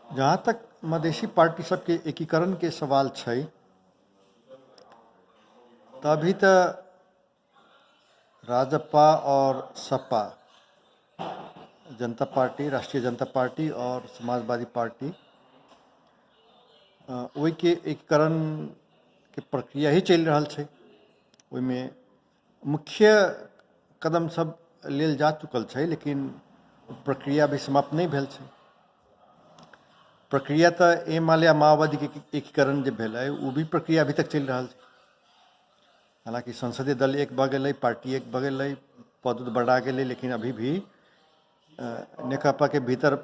जहाँ तक मधेसी पार्टी सबके एकीकरण के सवाल छै, तो अभी तो राजपा और सपा, जनता पार्टी, राष्ट्रीय जनता पार्टी और समाजवादी पार्टी ओहि के एकीकरण के प्रक्रिया ही चल रहा छै। ओहिमे मुख्य कदम सब लेल जा चुकल छै, लेकिन प्रक्रिया अभी समाप्त नहीं भेल छै। प्रक्रिया तो ए माले माओवादी के एकीकरण जो भेल है वो भी प्रक्रिया अभी तक चल रहा है। हालांकि संसदीय दल एक भ गए, पार्टी एक भ गए, पद बढ़ा गए, लेकिन अभी भी नेकपा के भीतर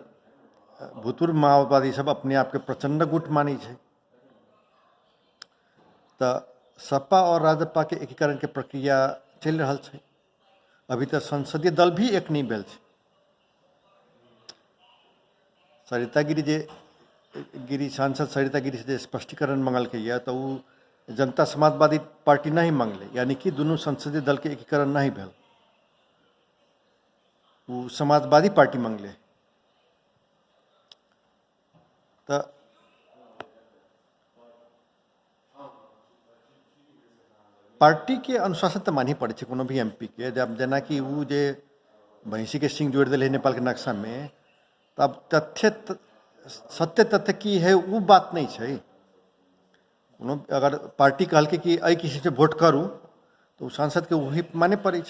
भूतपूर्व माओवादी सब अपने आप के प्रचंड गुट मानी है। तो सपा और राजपा के एकीकरण के प्रक्रिया चल रहा है। अभी तक संसदीय दल भी एक नहीं भेल छै। सरिता गिरी सांसद सरिता गिरी से स्पष्टीकरण मंगल के तो वो जनता समाजवादी पार्टी नहीं मांगले, यानी कि दोनों संसदीय दल के एकीकरण नहीं भेल, वो समाजवादी पार्टी मांगले। तो पार्टी के अनुशासन तो मानी पड़े कोनो भी एमपी के। जब जना कि वो जे भैंसी के सिंह जोड़ दिले नेपाल के नक्शा में, तब सत्य तथ्य की है वो बात नहीं है। अगर पार्टी कहल के कि अई किसी से वोट करूँ तो सांसद के वही माने पड़े,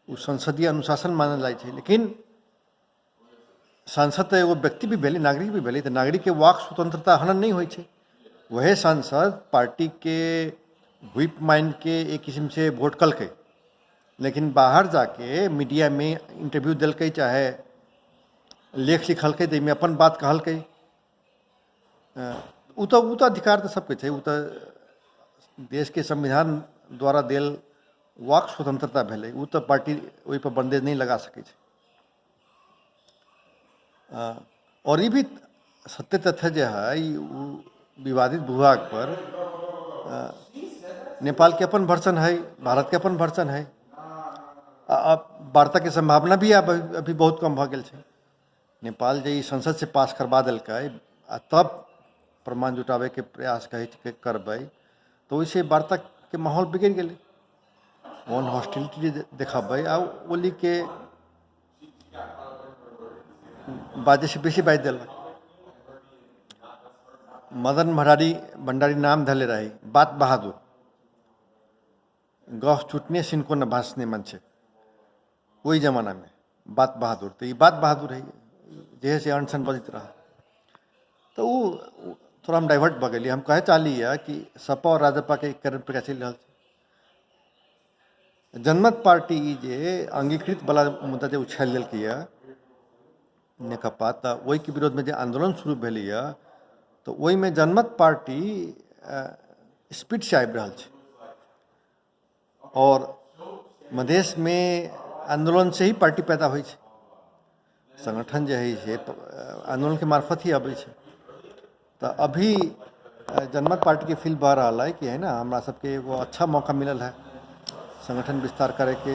वो संसदीय अनुशासन मानल जाए छै। लेकिन सांसद तो एगो व्यक्ति भी भेले, नागरिक भी भेले, तो नागरिक के वाक स्वतंत्रता हनन नहीं हो। वह सांसद पार्टी के व्हिप मान के एक किस्म से वोट कल के, लेकिन बाहर जाके मीडिया में इंटरव्यू दिल के, चाहे लेख लिखल के, तो अपन बात कहल के। वो तो अधिकार तो सबके छै। वो तो देश के संविधान द्वारा दिल वाक स्वतंत्रता भेले, वो तो पार्टी वही पर बंदेज नहीं लगा सके छै। और ये भी सत्य तथ्य जो है विवादित भूभाग पर नेपाल के अपन वर्सन है, भारत के अपन वर्सन है। अब वार्ता के संभावना भी अभी बहुत कम भ गेल छै। नेपाल जे संसद से पास करवा दिल्कै, तब प्रमाण जुटावे के प्रयास करबै, तो वैसे वार्ता के माहौल बिगड़ गए। ऑन हॉस्टिलिटी देखाबै आ ओली के बाजे से बेसी बाज दिल। मदन भंडारी नाम धले रहे, बात बहादुर, गफ छुटने सिनको न भाषने मन छे। वही जमाना में बात बहादुर, तो ये बात बहादुर है जैसे अनशन बजित रहा। तो वो थोड़ा हम डाइवर्ट भ गए। हम कहे चाहली है कि सपा और राजपा के एकीकरण प्रक्रिया चल रहा है। जनमत पार्टी जे अंगीकृत वाला मुद्दा जो उछाल दिल नेकपा, तो वही के विरोध में जो आंदोलन शुरू भेल, तो वही में जनमत पार्टी स्पीड से आबि रहल छै। और मधेश में आंदोलन से ही पार्टी पैदा होइ छै। संगठन जो है आंदोलन के मार्फत ही आबै छै। तो अभी जनमत पार्टी के फील बह रहा है कि है ना, हमरा सबके एगो अच्छा मौका मिलल है संगठन विस्तार करे के,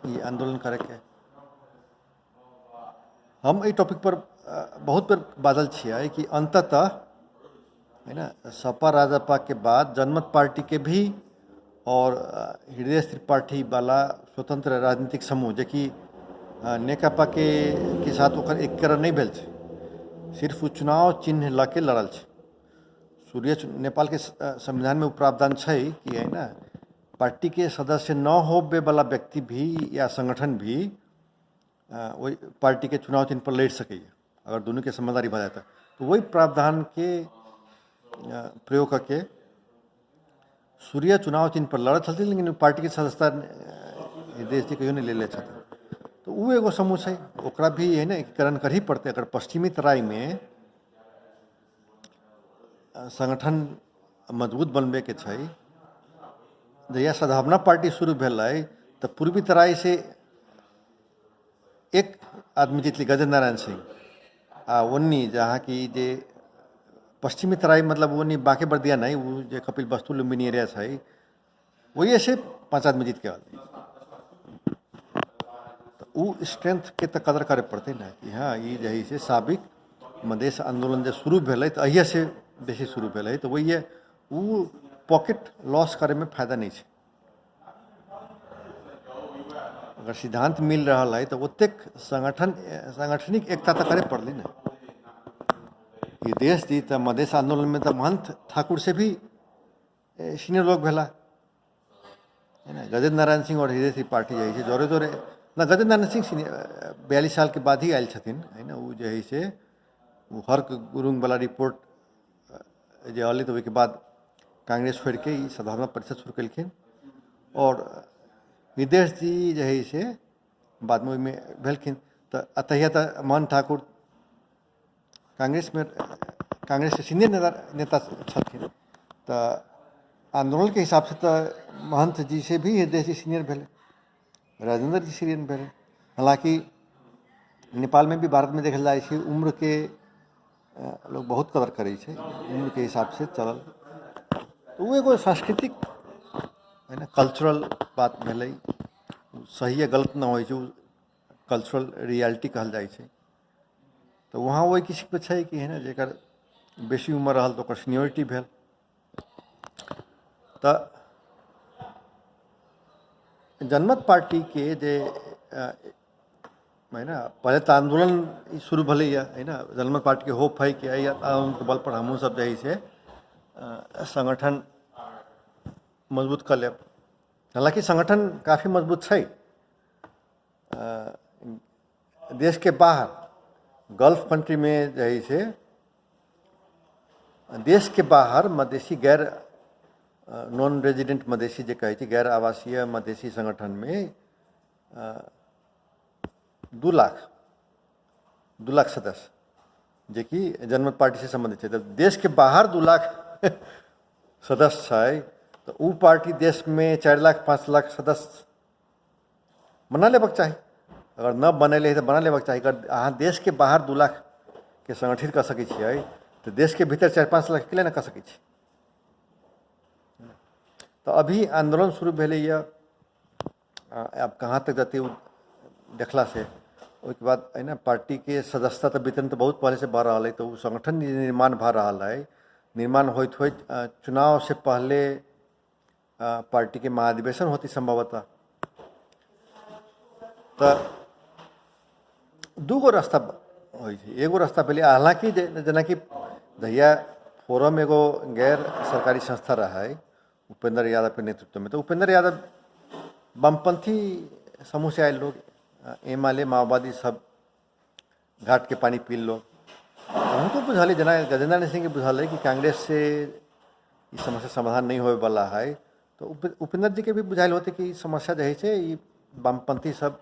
ये आंदोलन करे के। हम ये टॉपिक पर बहुत बार बादल छिए कि अंततः है ना, सपा राजपा के बाद जनमत पार्टी के भी और हृदय त्रिपाठी वाला स्वतंत्र राजनीतिक समूह जे कि नेकपा के साथ ओकर एकीकरण नहीं भेल छै, सिर्फ चुनाव चिन्ह ला के लड़ल छै। नेपाल के संविधान में प्रावधान है कि है ना, पार्टी के सदस्य न होबे वाला व्यक्ति भी या संगठन भी वही पार्टी के चुनाव चिन्ह पर लड़ सके, अगर दोनों के समझदारी भ जाता। तो वही प्रावधान के प्रयोग करके सूर्य चुनाव चिन्ह पर लड़त छथिन, लेकिन पार्टी के सदस्यता देश जी कहियो नहीं ले छथिन। तो वो एगो समूह है, ओकरा भी है ना एकीकरण कर ही पड़ते। अगर पश्चिमी तराई में संगठन मजबूत बनबे के छै, जहिया सद्भावना पार्टी शुरू भेल है, तो पूर्वी तराई से एक आदमी जीतली, गजेंद्र नारायण सिंह। आ वन्नी जहाँ की जे पश्चिमी तराई मतलब वन्नी बांके बर्दिया नहीं, वो जो कपिल वस्तु लुम्बिनी एरिया है, वही ऐसे 5 आदमी जीत के आल। तो वो स्ट्रेंथ के तो कदर करे पड़ते ना कि हाँ ये जही से साबिक मधेश आंदोलन जो शुरू भेल तो अहिया से बेसी शुरू भेल है, तो वही वो पॉकेट लॉस करे में फायदा नहीं है। अगर सिद्धांत मिल रहा है तो ओतेक सांगठनिक एकता तो करे पड़ली ना। ये देश दी तो मधेश आंदोलन में तो महंत ठाकुर से भी सीनियर लोग भेला है ना। गजेंद्र नारायण सिंह और हृदय सिंह पार्टी जाइए जोरे जोरे ना। गजेंद्र नारायण सिंह 42 साल के बाद ही आयल छथिन है ना। वो जो है से वो हर्क गुरुंग वाला रिपोर्ट जो आली तो के बाद कांग्रेस छोड़ के सद्भावना परिषद शुरू कलखिन। और हृदय जी जो है से बाद में भेलखिन। तो अतहिया तो मोहन ठाकुर कांग्रेस के सीनियर नेता छथिन। तो आंदोलन के हिसाब से तो महंत जी से भी हृदय जी सीनियर भेले, राजेंद्र जी सीनियर भेले। हालांकि नेपाल में भी भारत में देखल जाए छे उम्र के लोग बहुत कदर करे छे, उम्र के हिसाब से चलल। तो वो एगो सांस्कृतिक है ना, कल्चरल बात भेलै। सही या गलत ना हो, कल्चरल रियलिटी कहल जाए छे। तो वहाँ वही किसी पे छै कि है ना जेकर बेसी उम्र रहल तो सीनियोरिटी भेल। तो जनमत पार्टी के जे है ना पहले तो आंदोलन शुरू भले है ना। जनमत पार्टी के होप है कि आंदोलन के बल पर हमहूँ सब जे से संगठन मजबूत कर लेब। हालांकि संगठन काफ़ी मजबूत है। देश के बाहर गल्फ कंट्री में जो है से देश के बाहर मधेसी गैर नॉन रेजिडेंट मधेसी जो कहे गैर आवासीय मधेसी संगठन में 2 लाख सदस्य जे कि जनमत पार्टी से संबंधित है। तो देश के बाहर 2 लाख सदस्य है। तो वो पार्टी देश में 4 लाख 5 लाख सदस्य बना लेबक चाहिए। अगर न बनेले तो बना लेबक चाहिए। अगर अहाँ देश के बाहर 2 लाख के संगठित कर सकै छियै तो देश के भीतर 4-5 लाख के लिए न कर सकै छी। तो अभी आंदोलन शुरू भेले अब कहाँ तक जाते देखला से उसके बाद है ना पार्टी के सदस्यता तो वितरण तो बहुत पहले से बढ़ रहा है। तो वो संगठन निर्माण भ रहा है। निर्माण होते होते चुनाव से पहले पार्टी के महाधिवेशन होती संभवतः। तो 2 गो रास्ता हो। एगो रास्ता पहले हालांकि जना कि दहिया फोरम एगो गैर सरकारी संस्था रहा है उपेंद्र यादव के नेतृत्व में। तो उपेंद्र यादव वामपंथी समूह से आए लोग, एमएलए माओवादी सब घाट के पानी पी लो। उनको बुझाले जना गजेंद्र नारायण सिंह के बुझाले कि कांग्रेस से इस समस्या समाधान नहीं होने वाला है। तो उपेंद्र जी के भी बुझाइल होते कि समस्या जो है वामपंथी सब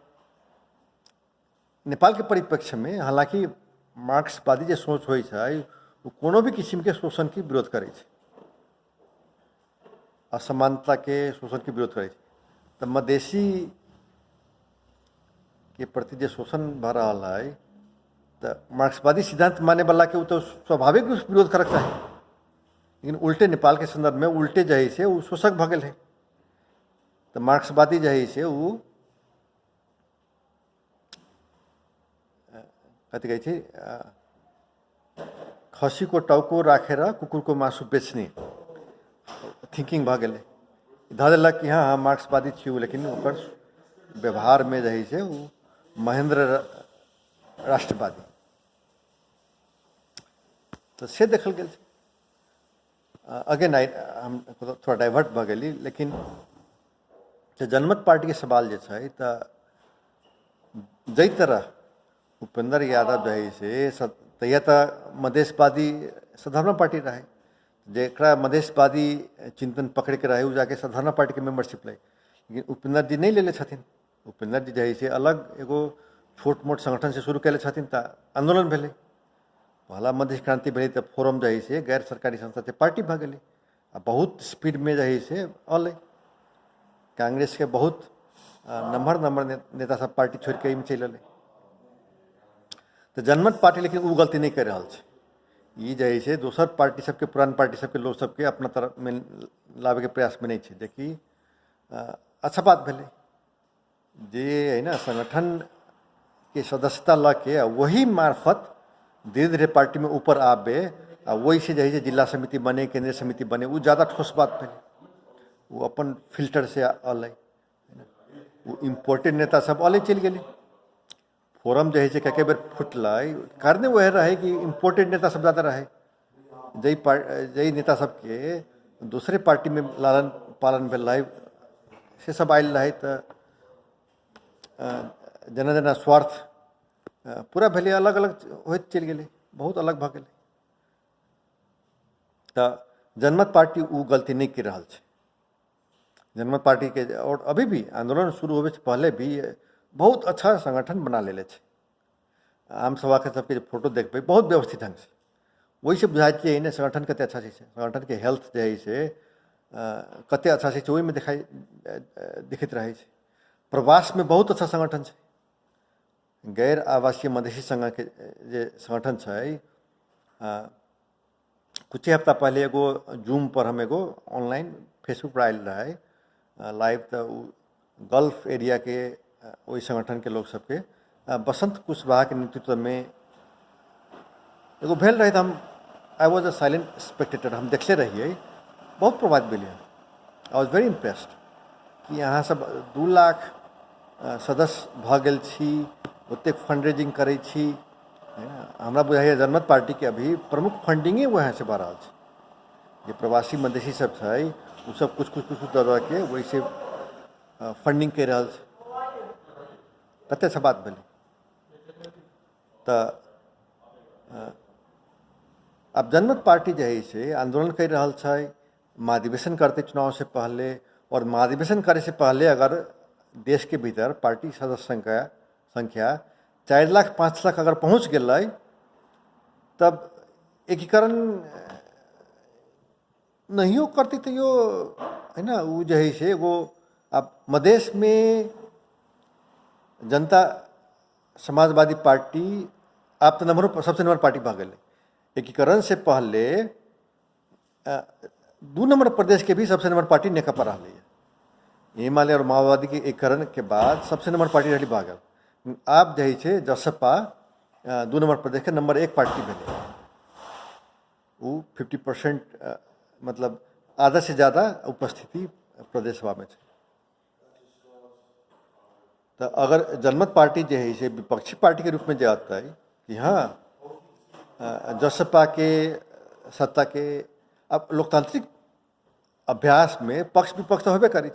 नेपाल के परिप्रेक्ष्य में हालांकि मार्क्सवादी जो सोच हो वो कोनो भी किस्म के शोषण की विरोध करे, असमानता के शोषण की विरोध करे। तो मधेसी के प्रति जो शोषण भ रहा है तो मार्क्सवादी सिद्धांत माने वाला के तो स्वाभाविक विरोध कर है। लेकिन उल्टे नेपाल के संदर्भ में उल्टे जो है से वो शोषक भ गए है। तो मार्क्सवादी जो है से वो कथी कहै छै खसी को टाउको राखेर कुकुर को मासु बेचने थिंकिंग भ गए। धऽ देलक कि हाँ मार्क्सवादी छी लेकिन ओकर व्यवहार में जो है से वो महेंद्र राष्ट्रवादी। तो से देखल गेल। अगेन हम थोड़ा डाइवर्ट भ गेली। लेकिन जनमत पार्टी के सवाल जो है तो जै तरह उपेंद्र यादव जो है से तहिया तो मधेशवादी सद्भावना पार्टी रहे जरा मधेशवादी चिंतन पकड़ के रहे वो जाके सद्भावना पार्टी के मेंबरशिप ले। लेकिन उपेंद्र जी नहीं ले छथिन। उपेंद्र जी जो है से अलग एगो छोट मोट संगठन से शुरू कैले छथिन। तो आंदोलन भेले पहला मधेश क्रांति भेले तो फोरम जो है से गैर सरकारी संस्था से पार्टी भ गए। आ बहुत स्पीड में जो है से अल कांग्रेस के बहुत नम्हर नेता सब पार्टी छोड़ के में चल। तो जनमत पार्टी लेकिन वो गलती नहीं कर रहा है। ये जो है दोसर पार्टी सबके पुरान पार्टी सबके लोग सबके अपना तरफ में लावे के प्रयास में नहीं है। देखिए अच्छा बात भेले जे है ना संगठन के सदस्यता ला के वही मार्फत धीरे धीरे पार्टी में ऊपर आबे आ वही से जही जिला समिति बने, केंद्रीय समिति बने, वो ज़्यादा ठोस बात भेले। वो अपन फिल्टर से अलै, वो इम्पोर्टेड नेता सब अलै चल गए। फोरम जही से कई बेर फुटल, कारण वह रहे कि इम्पोर्टेड नेता सब ज़्यादा रहे। जई नेता सबके दूसरे पार्टी में लालन पालन भेल से सब आयल रहे, तो जना जना स्वार्थ पूरा भेले, अलग अलग होत चल गए, बहुत अलग भ गए। तो जनमत पार्टी वो गलती नहीं कर रहा है। जनमत पार्टी के और अभी भी आंदोलन शुरू होवे से पहले भी बहुत अच्छा संगठन बना ले छे। आम सभा के सबके जो फोटो देखबे बहुत व्यवस्थित ढंग से, वही से बुझाई छै ने संगठन कते अच्छा छै, संगठन के हेल्थ जे है से कते अच्छा छै, वही में दिखित रहे छै। प्रवास में बहुत अच्छा संगठन छै। गैर आवासीय मधेसी संघ के जे संगठन छै, कुछ हफ्ता पहले एगो जूम पर हम एगो ऑनलाइन फेसबुक पर आयल रहे लाइव, तो गल्फ एरिया के वही संगठन के लोग सबके बसंत कुशवाहा के नेतृत्व में एगो भेल रहे। हम I was a silent Spectator, हम देखले रहिए, बहुत प्रभावित भेलिए। आई वॉज वेरी इम्प्रेस्ड कि यहाँ सब 2 लाख सदस्य भ गेल छी, ओतेक फंड रेजिंग करे छी, है ना। हमरा बुझाइए जनमत पार्टी के अभी प्रमुख फंडिंगे वहाँ से बढ़ रहा है। जे प्रवासी मधेसी सब है, वो सब कुछ कुछ कुछ कुछ दे के वही से फंडिंग कर रहा है। कते अच्छा बात भेली। तो अब जनमत पार्टी जो है से आंदोलन कर रहा है, महाधिवेशन करते चुनाव से पहले, और महाधिवेशन करे से पहले अगर देश के भीतर पार्टी सदस्य संख्या 4 लाख 5 लाख अगर पहुँच गए, तब एकीकरण नहीं करती तो यो है ना, वो जो है से वो अब मधेश में जनता समाजवादी पार्टी आप तो सबसे नंबर पार्टी भाग गए। एकीकरण से पहले 2 नंबर प्रदेश के भी सबसे नंबर पार्टी नेकपा रहा है। हिमालय और माओवादी के एकीकरण के बाद सबसे नंबर पार्टी रही भागल। आप जो है जसपा 2 नंबर प्रदेश के नंबर 1 पार्टी भेले, वो 50% मतलब आधा से ज़्यादा उपस्थिति प्रदेश सभा में। तो अगर जनमत पार्टी जो है विपक्षी पार्टी के रूप में जाता है कि हाँ जसपा के सत्ता के, अब लोकतांत्रिक अभ्यास में पक्ष विपक्ष तो होबे करी,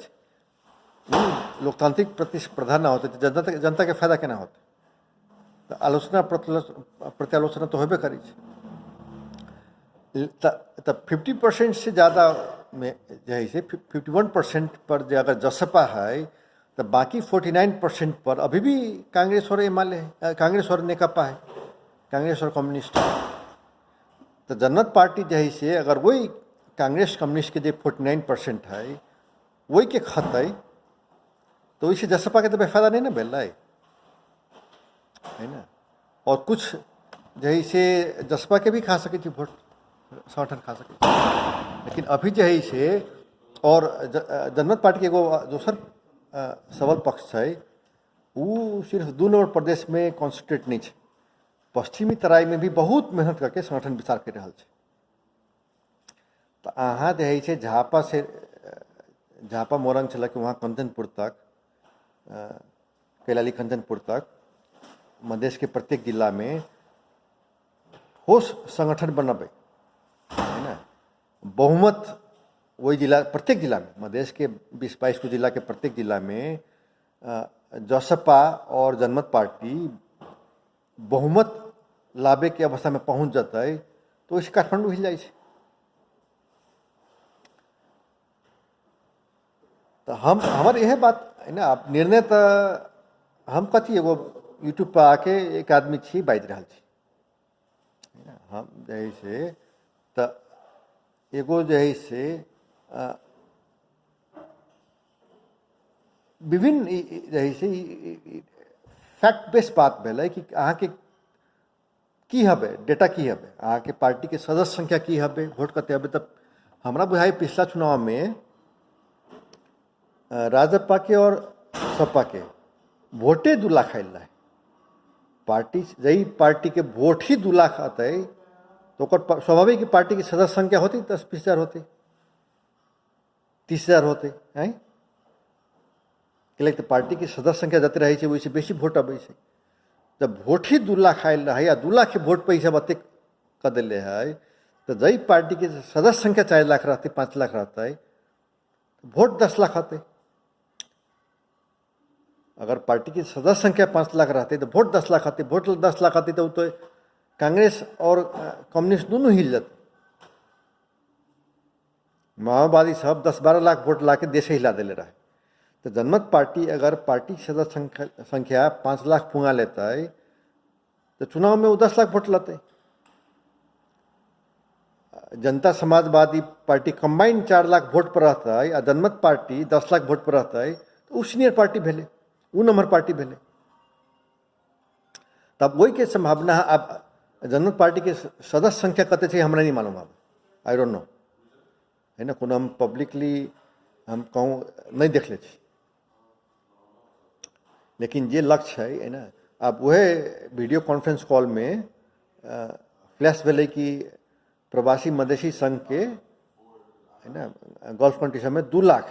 लोकतांत्रिक प्रतिस्पर्धा ना होते तो जनता के फायदा केना होते। तो आलोचना प्रत्यालोचना तो होबे करी। तो 50% से ज़्यादा में जो है 51% पर जो अगर जसपा है, तो बाकी 49% पर अभी भी कांग्रेस और हिमालय है, कांग्रेस और नेकपा है, कांग्रेस और कम्युनिस्ट है। तो जनमत पार्टी जो है से अगर वही कांग्रेस कम्युनिस्ट के जो 49% है वही के खत है, तो इसे जसपा के तो बेफायदा नहीं ना भेल है ना। और कुछ जो है से जसपा के भी खा सके थी वोट, संगठन खा सके, लेकिन अभी जो है से और जनमत पार्टी के एगो दोसर सबल पक्ष है, वो सिर्फ 2 नंबर प्रदेश में कॉन्सेंट्रेट नहीं है, पश्चिमी तराई में भी बहुत मेहनत करके संगठन विस्तार कर रहा है। तो अहाँ जो है से झापा मोरंग चला के वहाँ कंचनपुर तक, कैलाली कंचनपुर तक मधेश के प्रत्येक जिला में ठोस संगठन बनाबे, है ना। बहुमत वही जिला, प्रत्येक जिला में, मधेश के 20-22 को जिला के प्रत्येक जिला में जसपा और जनमत पार्टी बहुमत लाभे के अवस्था में पहुँच जाता है, तो इस काठमांडू हिल जाए। तो हमारे यह बात है ना। आप निर्णय तो हम कथी एगो यूट्यूब पर आके एक आदमी छी बाजि रहा छी, हम जे से तो एगो जे है से विभिन्न जे है से फैक्ट बेस्ड बात भेलै कि अहाँ के की हबे, डेटा की हबे, अहाँ के पार्टी के सदस्य संख्या की हबे, वोट कते हबे। तब हमरा बुझाई पिछला चुनाव में राजपा के और सपा के वोटे 2 लाख आयल रहे, पार्टी जही पार्टी के वोट ही 2 लाख आते तो ओकर स्वाभाविक कि पार्टी की सदस्य संख्या होती 10-20 हजार होती 30 हजार होते हैं तो पार्टी की सदस्य संख्या जते रहे छै वैसे बेसी वोट अबै छै जब वोट ही 2 लाख आयल रहे या 2 लाख के वोट पे सब अते क दिले है तो जही पार्टी की सदस्य संख्या 4 लाख रहते 5 लाख रहते वोट 10 लाख आते अगर पार्टी की सदस्य संख्या 5 लाख रहती तो वोट 10 लाख आती वोट 10 लाख आती तो कांग्रेस और कम्युनिस्ट दोनों हिल जाते माओवादी सब 10-12 लाख वोट ला के देश हिला दिले रहे तो जनमत पार्टी अगर पार्टी सदस्य संख्या 5 लाख पुंगा लेता है तो चुनाव में वो 10 लाख वोट लाते जनता Samajwadi party combined 4 lakh vote पर रहता है और जनमत पार्टी 10 लाख वोट पर रहता है तो वो सीनियर पार्टी भेले वो नंबर पार्टी भेले तब वही के संभावना है अब जनमत पार्टी के सदस्य संख्या कते छै हमरा नहीं मालूम अब आई डोंट नो है ना कोनो हम पब्लिकली हम कहूँ नहीं देख ले लेकिन ये लक्ष्य है ना अब वह वीडियो कॉन्फ्रेंस कॉल में फ्लैश भेले कि प्रवासी मधेसी संघ के है ना गल्फ कंट्री सब में 2 लाख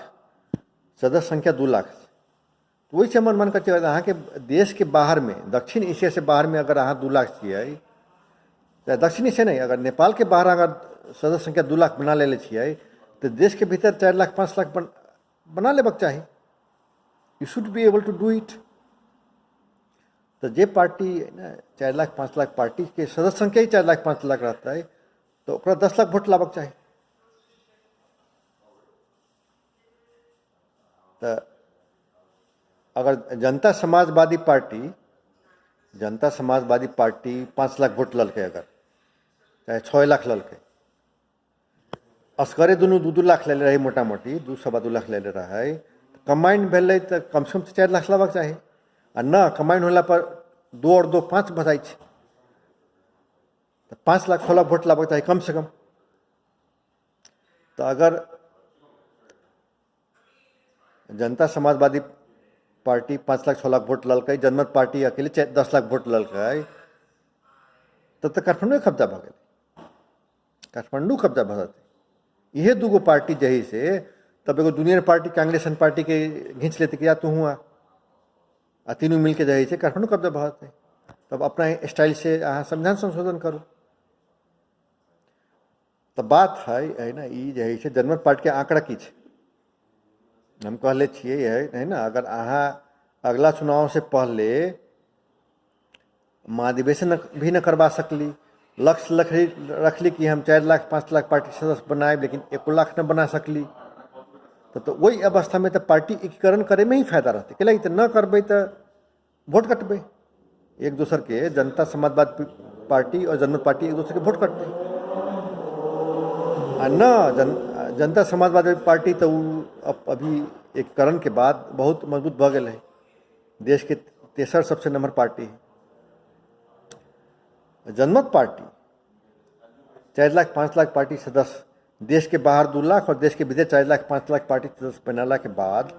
सदस्य संख्या 2 लाख तो वही से मन मन कर अहाँ के देश के बाहर में दक्षिण एशिया से बाहर में अगर अहाँ 2 लाख छियै दक्षिण एशिया नहीं अगर नेपाल के बाहर अगर सदस्य संख्या 2 लाख बना ले छियै तो देश के भीतर 4 लाख 5 लाख बना लेबक चाही you should be able to do it तो जे पार्टी ना 4 लाख 5 लाख पार्टी के सदस्य संख्या ही 4 लाख 5 लाख रहता है तो 10 लाख वोट लाबक चाही तो अगर जनता समाजवादी पार्टी 5 लाख वोट ललके अगर चाहे 6 लाख ललके असगरे दोनों 2-2 लाख ले रहे मोटा मोटी 2-2.25 लाख ले रहा है कंबाइंड भेले तो कम से कम 4 लाख लाबक चाही आ न कंबाइंड होला पर 2 और 2 5 बताई तो 5 लाख 6 लाख वोट लाबक चाही कम से कम तो अगर जनता समाजवादी पार्टी 5 लाख 6 लाख वोट ललकै जनमत पार्टी अकेले 10 लाख वोट ललकै तब तो काठमांडू कब्जा भ गए काठमांडू कब्जा भ जाते इहे 2 पार्टी जही से तब एगो जूनियर पार्टी कांग्रेस पार्टी के घींच लेते कि या तू हुआ आ तीनों मिल के जही से काठमांडू कब्जा भ जाते तब अपना स्टाइल से अहाँ संविधान संशोधन करू तब बात है ना ई जही से जनमत पार्टी के आंकड़ा की छे हम कहले छिए है ना अगर अहाँ अगला चुनाव से पहले महाधिवेशन भी न करवा सकली लक्ष्य रखली कि हम 4 लाख 5 लाख पार्टी सदस्य बनाए लेकिन 1 लाख न बना सकली तो वही अवस्था में तो पार्टी एकीकरण करे में ही फायदा रहते कैला तो न करबे तो वोट कटबे एक दूसर के जनता समाजवादी पार्टी और जनमत पार्टी एक दूसरे के वोट कटते न जनता समाजवादी पार्टी तो अभी एकीकरण के बाद बहुत मजबूत भ गए है देश के तेसर सबसे नंबर पार्टी है जनमत पार्टी 4 लाख 5 लाख पार्टी सदस्य देश के बाहर 2 लाख और देश के भीतर 4 लाख 5 लाख पार्टी सदस्य बनाला के बाद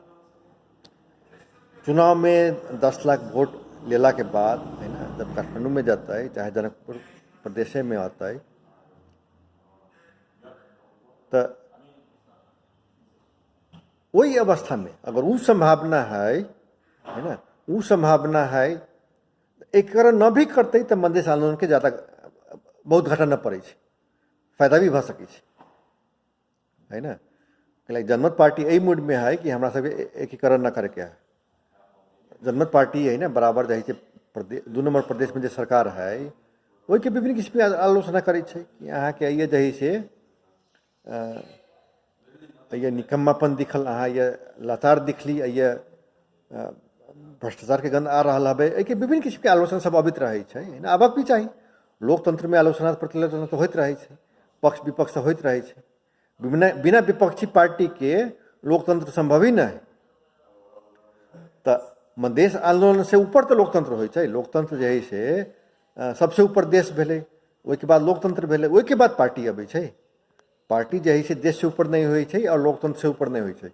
चुनाव में 10 लाख वोट लेला के बाद है ना जब काठमांडू में जाता है चाहे जनकपुर प्रदेश में आता है तो वही अवस्था में अगर वो संभावना है ना वो संभावना है एकीकरण न भी करते तो मधेश आंदोलन के ज़्यादा बहुत घटा न पड़े फायदा भी भ सके है ना लाइक जनमत पार्टी यही मूड में है कि हमरा सब एकीकरण न करे के है जनमत पार्टी है ना बराबर जही प्रदेश 2 नंबर प्रदेश में जो सरकार है वही के विभिन्न किस्म के आलोचना करे कि अहाँ के ये जही से ये निकम्मापन दिखल अहाँ ये लाचार दिखली ये भ्रष्टाचार के गंध आ रहा है के विभिन्न किस्म के आलोचना सब अबित रहे है ना अबक भी चाहिए लोकतंत्र में आलोचना प्रतिलोचना तो होते रहे पक्ष विपक्ष तो होते रहे बिना विपक्षी पार्टी के लोकतंत्र संभव ही न है तो मधेश आंदोलन से ऊपर तो लोकतंत्र हो लोकतंत्र जही से सबसे ऊपर देश भेले वही के बाद लोकतंत्र भेले वही के बाद पार्टी अबै छै पार्टी जही से देश से ऊपर नहीं होई और लोकतंत्र से ऊपर नहीं होई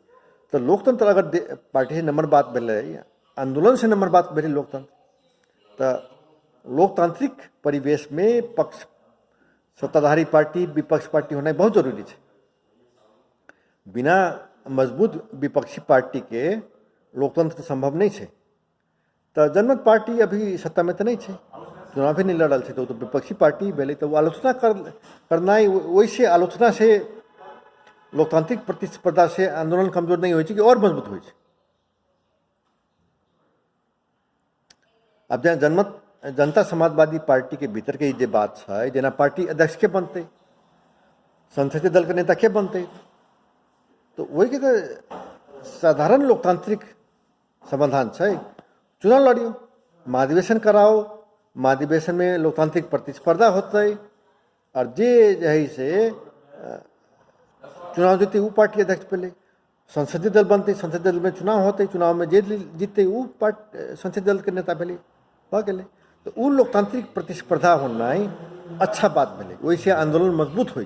तो लोकतंत्र अगर पार्टी से नंबर बात भेले आंदोलन से नंबर बात भेले लोकतंत्र तो लोकतांत्रिक परिवेश में पक्ष सत्ताधारी पार्टी विपक्ष पार्टी होना बहुत जरूरी है। बिना मजबूत विपक्षी पार्टी के लोकतंत्र संभव नहीं है। तो जनमत पार्टी अभी सत्ता में तो नहीं है, चुनाव भी नहीं लड़ल है, तो विपक्षी पार्टी भेले तो आलोचना करना ही वैसे आलोचना से लोकतांत्रिक प्रतिस्पर्धा से आंदोलन कमजोर नहीं हो कि और मजबूत हो। अब जहाँ जनता समाजवादी पार्टी के भीतर के जे बात है, जना पार्टी अध्यक्ष के बनते, संसदीय दल के नेता के बनते, तो वही के तो साधारण लोकतांत्रिक समाधान है। चुनाव लड़ियो, महाधिवेशन कराओ, महाधिवेशन में लोकतांत्रिक प्रतिस्पर्धा होते और जे है से चुनाव जीते वो पार्टी अध्यक्ष पहले, संसदीय दल बनते, संसदीय दल में चुनाव होते, चुनाव में जीतते वो संसदीय दल के नेता पहले हो गए। तो वो लोकतांत्रिक प्रतिस्पर्धा होना ही अच्छा बात भले, वैसे आंदोलन मजबूत हो,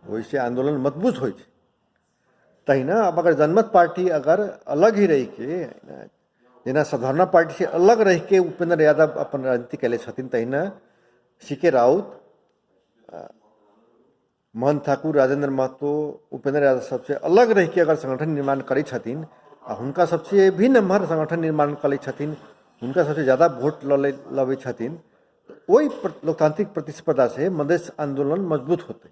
वैसे आंदोलन मजबूत हो। तहिना अब अगर जनमत पार्टी अगर अलग ही रही के जना साधारण पार्टी से अलग रह के उपेंद्र यादव अपन राजनीति कैले छथिन, तहिना सीके राउत, मोहन ठाकुर, राजेंद्र महतो, उपेंद्र यादव सबसे अलग रह के अगर संगठन निर्माण करे छथिन, उनका सबसे भी नम्बर संगठन निर्माण करे छथिन, उनका सबसे ज़्यादा वोट लवे छथिन, तो वही लोकतांत्रिक प्रतिस्पर्धा से मधेश आंदोलन मजबूत होते।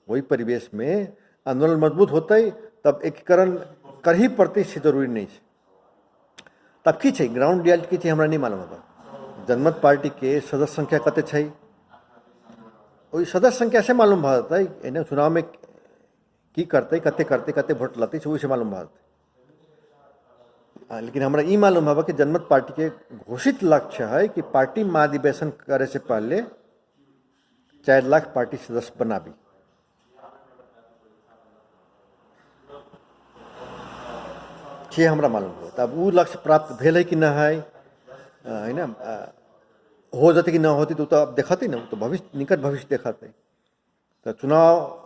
वही परिवेश में आंदोलन मजबूत होता है, तब एकीकरण कर ही पड़ते से जरूरी नहीं है। तब की है ग्राउंड रियलिटी की हमरा नहीं मालूम होता। जनमत पार्टी के सदस्य संख्या कते है, वही सदस्य संख्या से मालूम भाता है, इन्हें चुनाव में की करते, कते वोट लाते वही मालूम भाता है। लेकिन हमरा ये मालूम है कि जनमत पार्टी के घोषित लक्ष्य है कि पार्टी महाधिवेशन करे से पहले 4 लाख पार्टी सदस्य बनाबी। छे हमरा मालूम हो। तब वो लक्ष्य प्राप्त भेल है कि न है ना, हो जाते कि न होती तो अब देखते ना, तो भविष्य निकट भविष्य देखते। तो चुनाव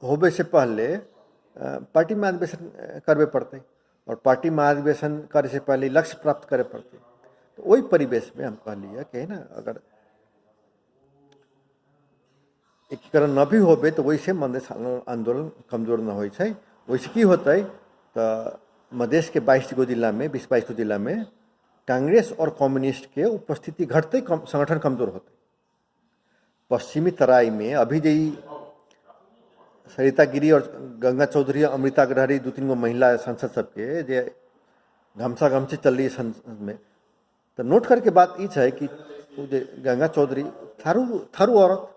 होबे से पहले पार्टी महाधिवेशन करवे पड़ते और पार्टी महाधिवेशन करे से पहले लक्ष्य प्राप्त करे पड़ते। तो वही परिवेश में हम कह लिया कि है ना, अगर एकीकरण न भी होबे तो वैसे मधेश आंदोलन कमजोर न हो। वैसे की होता है तो मधेश के 22 गो जिला में 20-22 गो जिला में कांग्रेस और कम्युनिस्ट के उपस्थिति घटते संगठन कमजोर होते। पश्चिमी तराई में अभी जी सरिता गिरी और गंगा चौधरी, अमृता अग्रहरी 2-3 गो महिला सांसद सबके जे घमसा घमसी चल रही संसद में, तो नोट करके बात ये है कि गंगा चौधरी थारू औरत,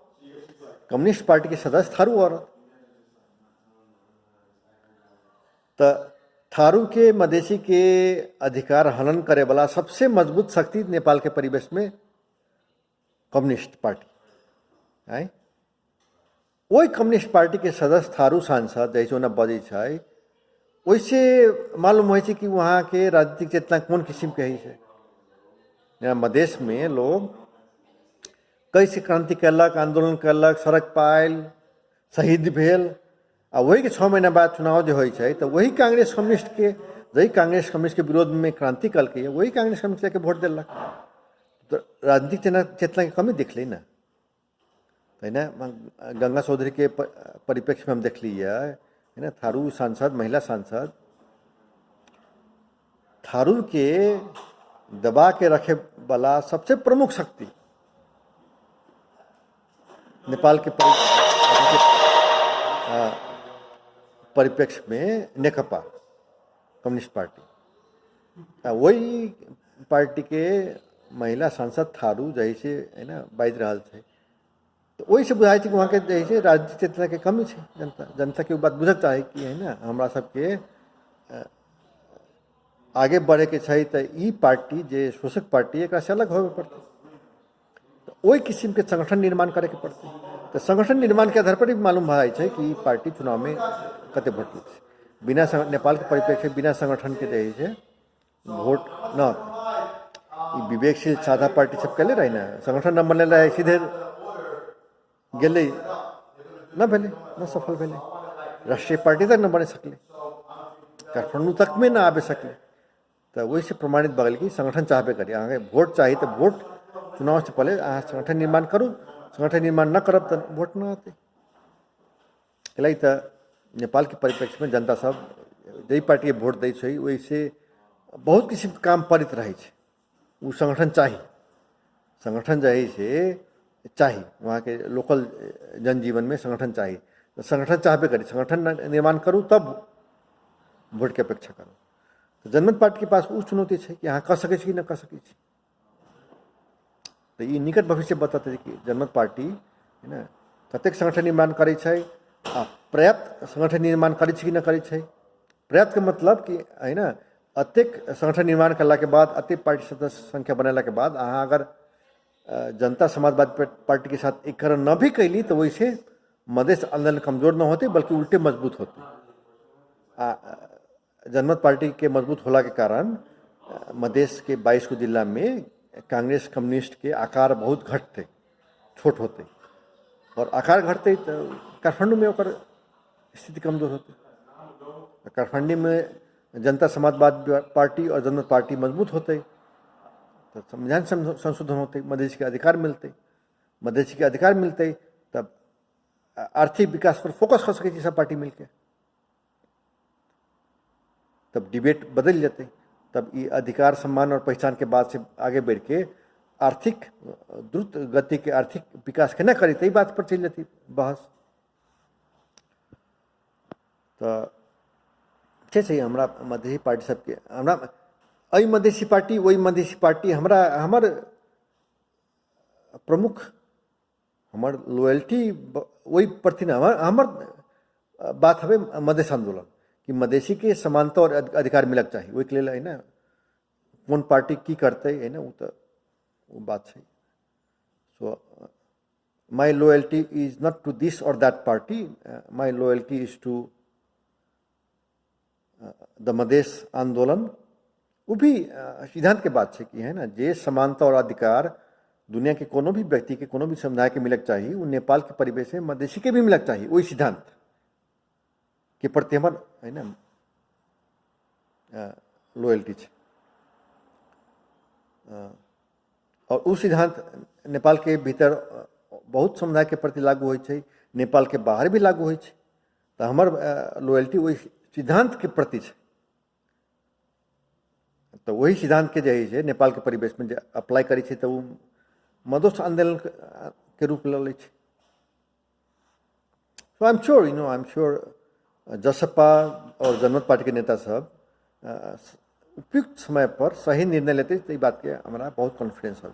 कम्युनिस्ट पार्टी के सदस्य थारू औरत, तो थारू के मधेसी के अधिकार हनन करे वाला सबसे मजबूत शक्ति नेपाल के परिवेश में कम्युनिस्ट पार्टी है। वही कम्युनिस्ट पार्टी के सदस्य थारू सांसद जैसे उन्हें बजे है, वैसे मालूम हो कि वहाँ के राजनीतिक चेतना कौन किस्म के है। मधेश में लोग कैसे क्रांति कैलक, आंदोलन कैलक, सड़क पायल, शहीद भेल, आ वही के 6 महीना बाद चुनाव जो हो, तो वही कांग्रेस कम्युनिस्ट के जही कांग्रेस कम्युनिस्ट के विरोध में क्रांति कल के वही कांग्रेस कम्युनिस्ट के वोट दिलक। तो राजनीतिक चेतना की कमी दिख ली ना, है ना। गंगा चौधरी के परिप्रेक्ष्य में हम देख लिया है ना, थारू सांसद, महिला सांसद, थारू के दबा के रखे वाला सबसे प्रमुख शक्ति नेपाल के परिप्रेक्ष्य में नेकपा कम्युनिस्ट पार्टी, वही पार्टी के महिला सांसद थारू जैसे है ना बाज रहा थे। तो वही से बुझाई कि वहाँ के जैसे राजनीतिक चेतना के कमी है। जनता के बात बुझक चाहे कि है ना हमरा सबके आगे बढ़े के चाहिए, तो ई पार्टी जे शोषक पार्टी एक से अलग होवे पड़ते, तो वही किस्म के संगठन निर्माण करे के पड़ते। तो संगठन निर्माण के आधार पर ही मालूम भाई है कि पार्टी चुनाव में कते वोट लेते। बिना नेपाल के परिप्रेक्ष्य बिना संगठन के जैसे वोट न विवेकशील साझा पार्टी सब कैले रही ना, संगठन न बनने रहे सीधे गेले न भेले, न सफल भेले, राष्ट्रीय पार्टी तक न बने सकले, काठमांडू तक में न आवे सकले। तो वही से प्रमाणित बगल की संगठन चाहबे करी अहाँ वोट चाहिए तो वोट चुनाव से पहले अहाँ संगठन निर्माण करूँ, संगठन निर्माण न करब तो वोट न आते। एहि तो नेपाल के परिप्रेक्ष्य में जनता सब जई पार्टी के वोट दै छै वैसे बहुत किसिम के काम परित रहे छै। वो संगठन चाहिए, संगठन जाहि से चाहिए, वहाँ के लोकल जनजीवन में संगठन चाहिए। तो संगठन चाहबे करी, संगठन निर्माण करूँ तब वोट के अपेक्षा करूँ। तो जनमत पार्टी के पास वो चुनौती है कि अहाँ कर सकै छी कि न कर सकै छी। तो ये निकट भविष्य बताते कि जनमत पार्टी है ना कतेक संगठन निर्माण करे छै, पर्याप्त संगठन निर्माण करे छै कि न करे छै। पर्याप्त के मतलब कि है ना अतेक संगठन निर्माण करला के बाद, अतेक पार्टी सदस्य संख्या बनाला के बाद अहाँ अगर जनता समाजवादी पार्टी के साथ एकीकरण न भी कैली तो वैसे मधेश आंदोलन कमजोर न होते बल्कि उल्टे मजबूत होते। जनमत पार्टी के मजबूत होला के कारण मधेश के 22 जिला में कांग्रेस कम्युनिस्ट के आकार बहुत घटते, छोट होते, और आकार घटते तो काठमांडू में ओकर स्थिति कमजोर होते। काठमांडू में जनता समाजवादी पार्टी और जनमत पार्टी मजबूत होते तो संविधान संशोधन होते, मधेसी के अधिकार मिलते, मधेसी के अधिकार मिलते तब आर्थिक विकास पर फोकस कर सके सब पार्टी मिलके, तब डिबेट बदल जाते। तब ये अधिकार सम्मान और पहचान के बाद से आगे बढ़ के आर्थिक द्रुत गति के आर्थिक विकास केना करी तई बात पर चल जाती बहस। तो छै हमरा मधेसी पार्टी सबके हमरा अई मधेसी पार्टी वही मधेसी पार्टी हमरा हमर प्रमुख हमर लॉयल्टी वही प्रति न हमर बात हवे मधेश आंदोलन कि मधेसी के समानता और अधिकार मिलक चाहिए। वही के लिए है ना कौन पार्टी की करते है ना वो बात है। So my loyalty is not to this or that party, my loyalty is to the Madhesh Andolan. वो भी सिद्धांत के बात है कि है ना जे समानता और अधिकार दुनिया के कोनो भी व्यक्ति के कोनो भी समुदाय के मिलक चाहिए वो नेपाल के परिवेश में मधेसी के भी मिलक चाहिए। वही सिद्धांत के प्रति हमार है ना लॉयल्टी है। और वो सिद्धांत नेपाल के भीतर बहुत समुदाय के प्रति लागू होय छै, नेपाल के बाहर भी लागू होय छै। तो हमार लॉयल्टी वही सिद्धांत के प्रति है। तो वही सिद्धांत के जे नेपाल के परिवेश में अप्लाई करी छै तो मधेश आंदोलन के रूप ले लै छै। सो आई एम श्योर जसपा और जनमत पार्टी के नेता सब उपयुक्त समय पर सही निर्णय लेते, तो बात के हमारा बहुत कॉन्फिडेंस है।